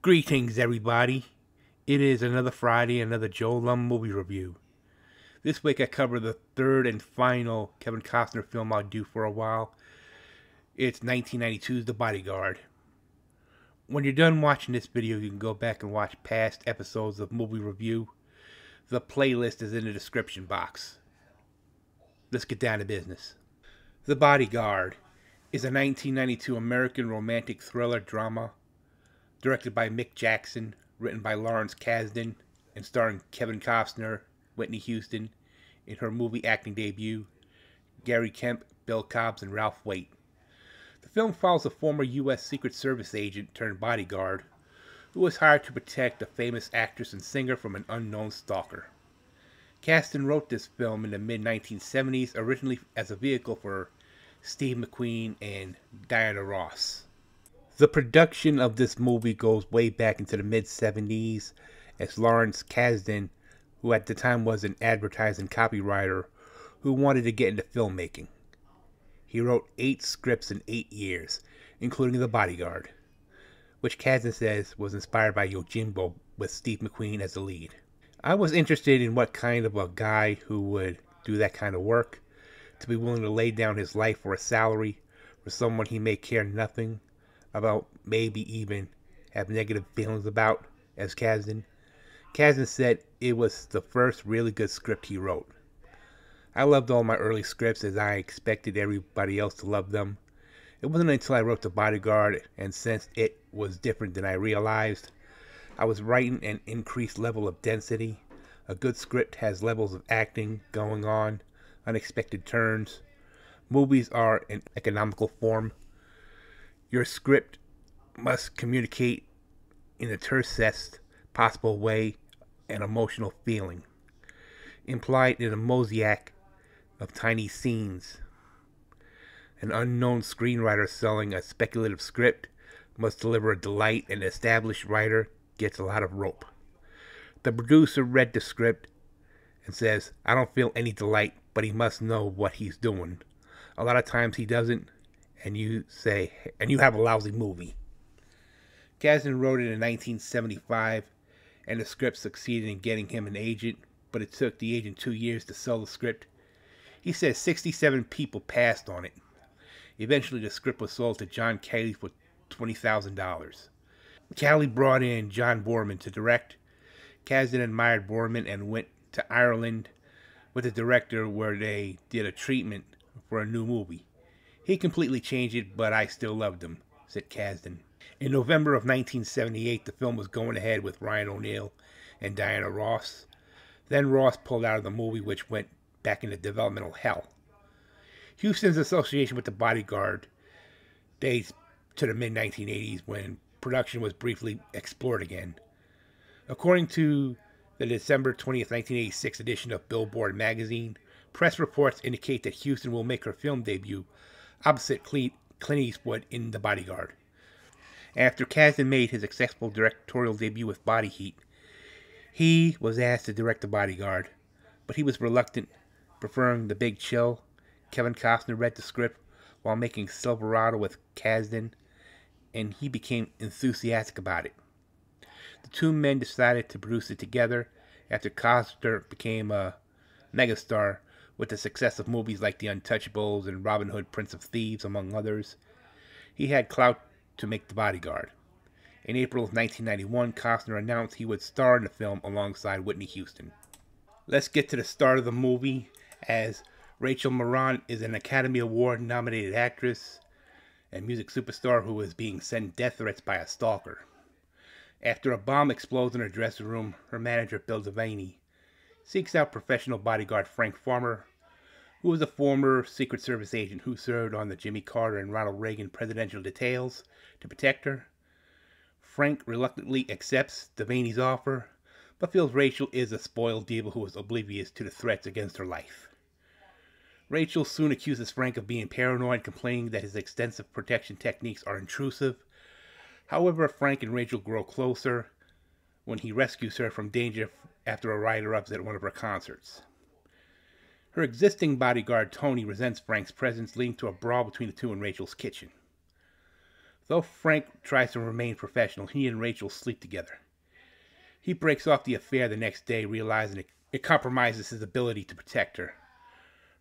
Greetings, everybody. It is another Friday, another Joe Lum movie review. This week I cover the third and final Kevin Costner film I'll do for a while. It's 1992's The Bodyguard. When you're done watching this video, you can go back and watch past episodes of Movie Review. The playlist is in the description box. Let's get down to business. The Bodyguard is a 1992 American romantic thriller drama directed by Mick Jackson, written by Lawrence Kasdan, and starring Kevin Costner, Whitney Houston, in her movie acting debut, Gary Kemp, Bill Cobbs, and Ralph Waite. The film follows a former U.S. Secret Service agent turned bodyguard who was hired to protect a famous actress and singer from an unknown stalker. Kasdan wrote this film in the mid-1970s, originally as a vehicle for Steve McQueen and Diana Ross. The production of this movie goes way back into the mid-70s, as Lawrence Kasdan, who at the time was an advertising copywriter who wanted to get into filmmaking. He wrote 8 scripts in 8 years, including The Bodyguard, which Kasdan says was inspired by Yojimbo with Steve McQueen as the lead. I was interested in what kind of a guy who would do that kind of work, to be willing to lay down his life for a salary for someone he may care nothing about, maybe even have negative feelings about, as Kasdan. Kasdan said it was the first really good script he wrote. I loved all my early scripts as I expected everybody else to love them. It wasn't until I wrote The Bodyguard and sensed it was different than I realized. I was writing an increased level of density. A good script has levels of acting going on, unexpected turns. Movies are an economical form. Your script must communicate in the tersest possible way an emotional feeling, implied in a mosaic of tiny scenes. An unknown screenwriter selling a speculative script must deliver a delight, and an established writer gets a lot of rope. The producer read the script and says, "I don't feel any delight, but he must know what he's doing." A lot of times he doesn't, and you say, and you have a lousy movie. Kasdan wrote it in 1975, and the script succeeded in getting him an agent, but it took the agent 2 years to sell the script. He says 67 people passed on it. Eventually the script was sold to John Calley for $20,000. Calley brought in John Boorman to direct. Kasdan admired Boorman and went to Ireland with the director, where they did a treatment for a new movie. "He completely changed it, but I still loved him," said Kasdan. In November of 1978, the film was going ahead with Ryan O'Neal and Diana Ross. Then Ross pulled out of the movie, which went back into developmental hell. Houston's association with The Bodyguard dates to the mid-1980s, when production was briefly explored again. According to the December 20th, 1986 edition of Billboard magazine, press reports indicate that Houston will make her film debut opposite Clint Eastwood in The Bodyguard. After Kasdan made his successful directorial debut with Body Heat, he was asked to direct The Bodyguard, but he was reluctant, preferring The Big Chill. Kevin Costner read the script while making Silverado with Kasdan, and he became enthusiastic about it. The two men decided to produce it together after Costner became a megastar with the success of movies like The Untouchables and Robin Hood, Prince of Thieves, among others. He had clout to make The Bodyguard. In April of 1991, Costner announced he would star in the film alongside Whitney Houston. Let's get to the start of the movie, as Rachel Moran is an Academy Award-nominated actress and music superstar who is being sent death threats by a stalker. After a bomb explodes in her dressing room, her manager, Bill Devaney, seeks out professional bodyguard Frank Farmer, who is a former Secret Service agent who served on the Jimmy Carter and Ronald Reagan presidential details to protect her. Frank reluctantly accepts Devaney's offer, but feels Rachel is a spoiled diva who is oblivious to the threats against her life. Rachel soon accuses Frank of being paranoid, complaining that his extensive protection techniques are intrusive. However, Frank and Rachel grow closer when he rescues her from danger after a rider-ups at one of her concerts. Her existing bodyguard, Tony, resents Frank's presence, leading to a brawl between the two in Rachel's kitchen. Though Frank tries to remain professional, he and Rachel sleep together. He breaks off the affair the next day, realizing it compromises his ability to protect her.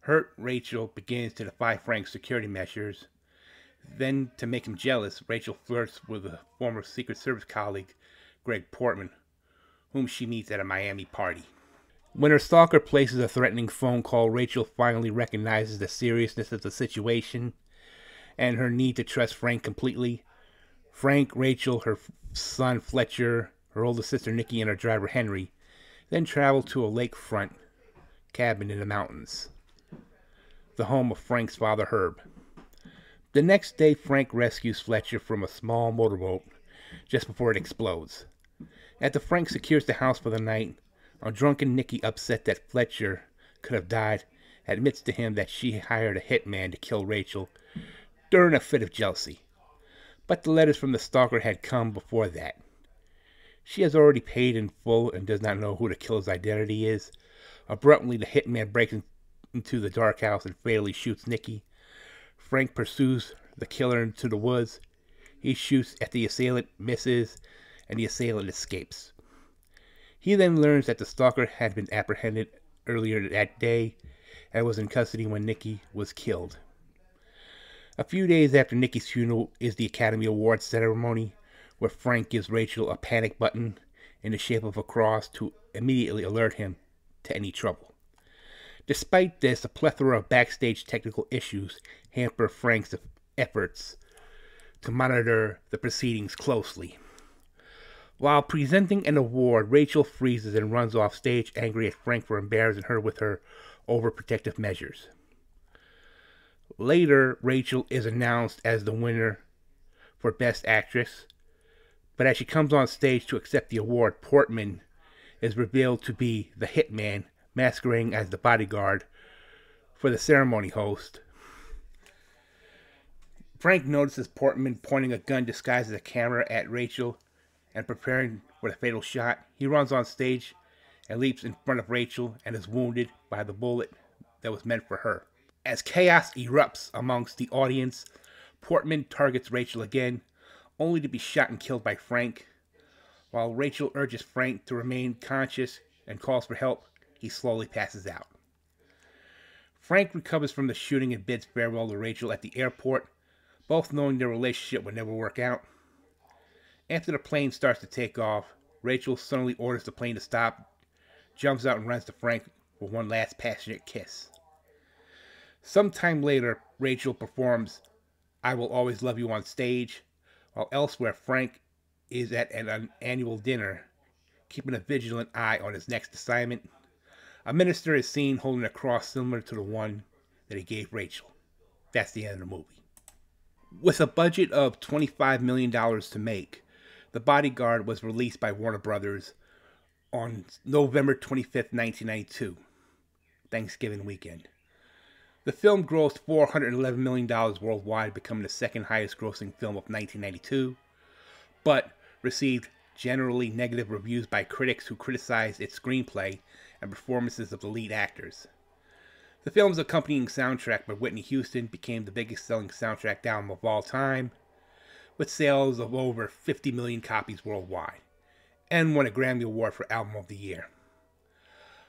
Hurt, Rachel begins to defy Frank's security measures. Then, to make him jealous, Rachel flirts with a former Secret Service colleague, Greg Portman, whom she meets at a Miami party. When her stalker places a threatening phone call, Rachel finally recognizes the seriousness of the situation and her need to trust Frank completely. Frank, Rachel, her son Fletcher, her older sister Nikki, and her driver Henry then travel to a lakefront cabin in the mountains, the home of Frank's father Herb. The next day, Frank rescues Fletcher from a small motorboat just before it explodes. After Frank secures the house for the night, a drunken Nikki, upset that Fletcher could have died, admits to him that she hired a hitman to kill Rachel during a fit of jealousy. But the letters from the stalker had come before that. She has already paid in full and does not know who the killer's identity is. Abruptly, the hitman breaks into the dark house and fatally shoots Nikki. Frank pursues the killer into the woods. He shoots at the assailant, misses, and the assailant escapes. He then learns that the stalker had been apprehended earlier that day and was in custody when Nikki was killed. A few days after Nikki's funeral is the Academy Awards ceremony, where Frank gives Rachel a panic button in the shape of a cross to immediately alert him to any trouble. Despite this, a plethora of backstage technical issues hamper Frank's efforts to monitor the proceedings closely. While presenting an award, Rachel freezes and runs off stage, angry at Frank for embarrassing her with her overprotective measures. Later, Rachel is announced as the winner for Best Actress, but as she comes on stage to accept the award, Portman is revealed to be the hitman masquerading as the bodyguard for the ceremony host. Frank notices Portman pointing a gun disguised as a camera at Rachel and preparing for the fatal shot. He runs on stage and leaps in front of Rachel and is wounded by the bullet that was meant for her. As chaos erupts amongst the audience, Portman targets Rachel again, only to be shot and killed by Frank. While Rachel urges Frank to remain conscious and calls for help, he slowly passes out. Frank recovers from the shooting and bids farewell to Rachel at the airport, both knowing their relationship would never work out. After the plane starts to take off, Rachel suddenly orders the plane to stop, jumps out and runs to Frank for one last passionate kiss. Sometime later, Rachel performs I Will Always Love You on stage, while elsewhere Frank is at an annual dinner, keeping a vigilant eye on his next assignment. A minister is seen holding a cross similar to the one that he gave Rachel. That's the end of the movie. With a budget of $25 million to make, The Bodyguard was released by Warner Brothers on November 25th, 1992, Thanksgiving weekend. The film grossed $411 million worldwide, becoming the second highest grossing film of 1992, but received generally negative reviews by critics who criticized its screenplay and performances of the lead actors. The film's accompanying soundtrack by Whitney Houston became the biggest selling soundtrack album of all time, with sales of over 50 million copies worldwide, and won a Grammy Award for Album of the Year.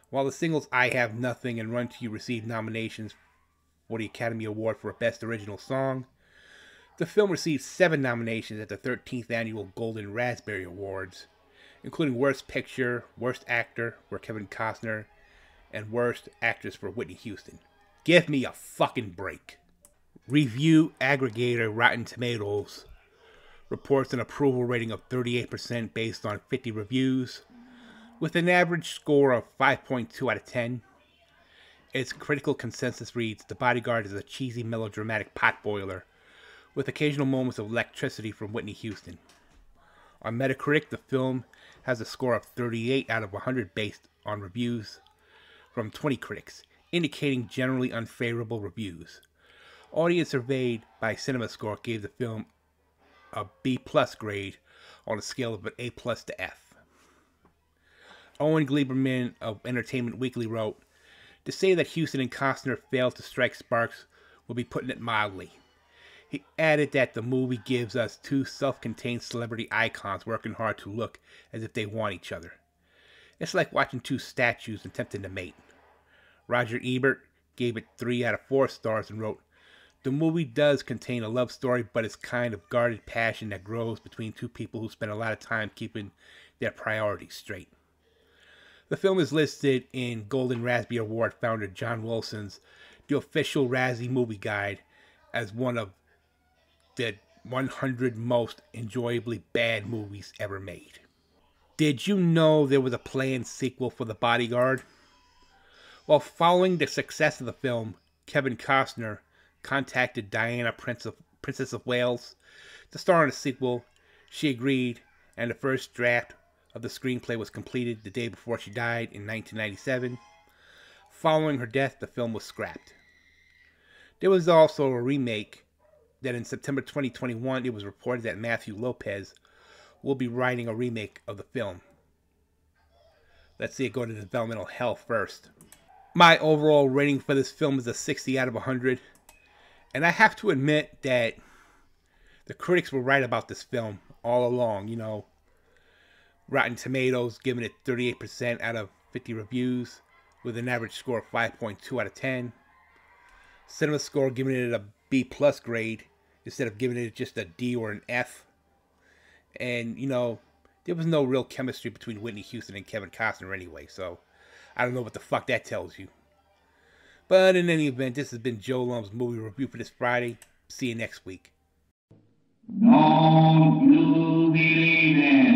While the singles I Have Nothing and Run To You received nominations for the Academy Award for Best Original Song, the film received 7 nominations at the 13th Annual Golden Raspberry Awards, including Worst Picture, Worst Actor for Kevin Costner, and Worst Actress for Whitney Houston. Give me a fucking break. Review aggregator Rotten Tomatoes reports an approval rating of 38% based on 50 reviews, with an average score of 5.2 out of 10. Its critical consensus reads, The Bodyguard is a cheesy, melodramatic potboiler, with occasional moments of electricity from Whitney Houston. On Metacritic, the film has a score of 38 out of 100 based on reviews from 20 critics, indicating generally unfavorable reviews. Audience surveyed by CinemaScore gave the film a B+ grade on a scale of an A+ to F. Owen Gleiberman of Entertainment Weekly wrote, To say that Houston and Costner failed to strike sparks would be putting it mildly. He added that the movie gives us two self-contained celebrity icons working hard to look as if they want each other. It's like watching two statues attempting to mate. Roger Ebert gave it 3 out of 4 stars and wrote, "The movie does contain a love story, but it's kind of guarded passion that grows between two people who spend a lot of time keeping their priorities straight." The film is listed in Golden Raspberry Award founder John Wilson's The Official Razzie Movie Guide as one of the 100 most enjoyably bad movies ever made. Did you know there was a planned sequel for The Bodyguard? While following the success of the film, Kevin Costner contacted Diana, Princess of Wales, to star in a sequel. She agreed, and the first draft of the screenplay was completed the day before she died in 1997. Following her death, the film was scrapped. There was also a remake that in September 2021, it was reported that Matthew Lopez will be writing a remake of the film. Let's see it go to developmental hell first. My overall rating for this film is a 60 out of 100. And I have to admit that the critics were right about this film all along. You know, Rotten Tomatoes giving it 38% out of 50 reviews with an average score of 5.2 out of 10. CinemaScore giving it a B+ grade instead of giving it just a D or an F. And, you know, there was no real chemistry between Whitney Houston and Kevin Costner anyway, so I don't know what the fuck that tells you. But in any event, this has been Joe Lum's movie review for this Friday. See you next week. Don't you believe it?